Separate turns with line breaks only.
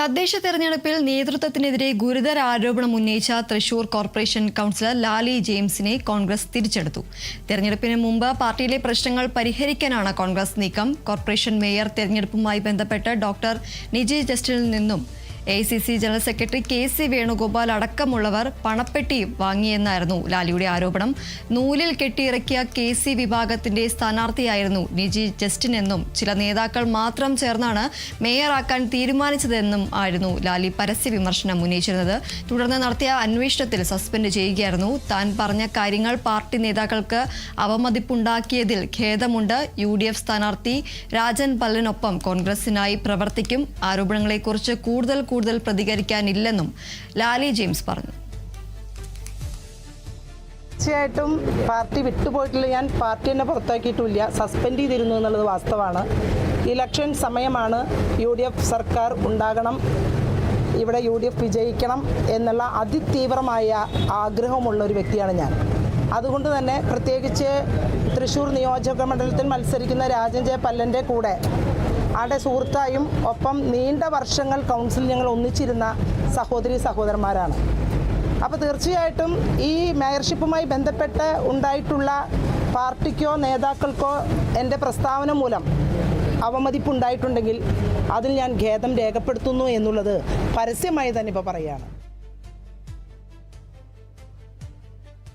തദ്ദേശ തെരഞ്ഞെടുപ്പിൽ നേതൃത്വത്തിനെതിരെ ഗുരുതര ആരോപണം ഉന്നയിച്ച തൃശൂർ കോർപ്പറേഷൻ കൗൺസിലർ ലാലി ജെയിംസിനെ കോൺഗ്രസ് തിരിച്ചെടുത്തു. തെരഞ്ഞെടുപ്പിന് മുമ്പ് പാർട്ടിയിലെ പ്രശ്നങ്ങൾ പരിഹരിക്കാനാണ് കോൺഗ്രസ് നീക്കം. കോർപ്പറേഷൻ മേയർ തെരഞ്ഞെടുപ്പുമായി ബന്ധപ്പെട്ട് ഡോക്ടർ നിജി ജസ്റ്റിനിൽ നിന്നും AICC general secretary KC Venugopal അടക്കമുള്ളവർ പണപ്പെട്ടിയും വാങ്ങിയെന്നായിരുന്നു ലാലിയുടെ ആരോപണം. നൂലിൽ കെട്ടിയിറക്കിയ KC വിഭാഗത്തിന്റെ സ്ഥാനാർത്ഥിയായിരുന്നു നിജി ജസ്റ്റിൻ എന്നും ചില നേതാക്കൾ മാത്രം ചേർന്നാണ് മേയറാക്കാൻ തീരുമാനിച്ചതെന്നും ആയിരുന്നു ലാലി പരസ്യ വിമർശനം ഉന്നയിച്ചിരുന്നത്. തുടർന്ന് നടത്തിയ അന്വേഷണത്തിൽ സസ്പെൻഡ് ചെയ്യുകയായിരുന്നു. താൻ പറഞ്ഞ കാര്യങ്ങൾ പാർട്ടി നേതാക്കൾക്ക് അവമതിപ്പുണ്ടാക്കിയതിൽ ഖേദമുണ്ട്. UDF സ്ഥാനാർത്ഥി രാജൻ പല്ലനൊപ്പം കോൺഗ്രസിനായി പ്രവർത്തിക്കും. ആരോപണങ്ങളെക്കുറിച്ച് കൂടുതൽ പ്രതികരിക്കാനില്ലെന്നും ലാലി ജെയിംസ് പറഞ്ഞു.
തീർച്ചയായിട്ടും പാർട്ടി വിട്ടുപോയിട്ടില്ല. ഞാൻ പാർട്ടി തന്നെ പുറത്താക്കിയിട്ടില്ല, സസ്പെൻഡ് ചെയ്തിരുന്നു എന്നുള്ളത് വാസ്തവമാണ്. ഇലക്ഷൻ സമയമാണ്. UDF സർക്കാർ ഉണ്ടാകണം, ഇവിടെ UDF വിജയിക്കണം എന്നുള്ള അതിതീവ്രമായ ആഗ്രഹമുള്ള ഒരു വ്യക്തിയാണ് ഞാൻ. അതുകൊണ്ട് തന്നെ പ്രത്യേകിച്ച് തൃശ്ശൂർ നിയോജക മണ്ഡലത്തിൽ മത്സരിക്കുന്ന രാജൻ ജെ പല്ലൻ്റെ കൂടെ ആടെ സുഹൃത്തായും ഒപ്പം നീണ്ട വർഷങ്ങൾ കൗൺസിൽ ഞങ്ങൾ ഒന്നിച്ചിരുന്ന സഹോദരന്മാരാണ്. അപ്പോൾ തീർച്ചയായിട്ടും ഈ മേയർഷിപ്പുമായി ബന്ധപ്പെട്ട് ഉണ്ടായിട്ടുള്ള പാർട്ടിക്കോ നേതാക്കൾക്കോ എൻ്റെ പ്രസ്താവന മൂലം അവമതിപ്പുണ്ടായിട്ടുണ്ടെങ്കിൽ അതിൽ ഞാൻ ഖേദം രേഖപ്പെടുത്തുന്നു എന്നുള്ളത് പരസ്യമായി തന്നെ ഇപ്പോൾ പറയുകയാണ്.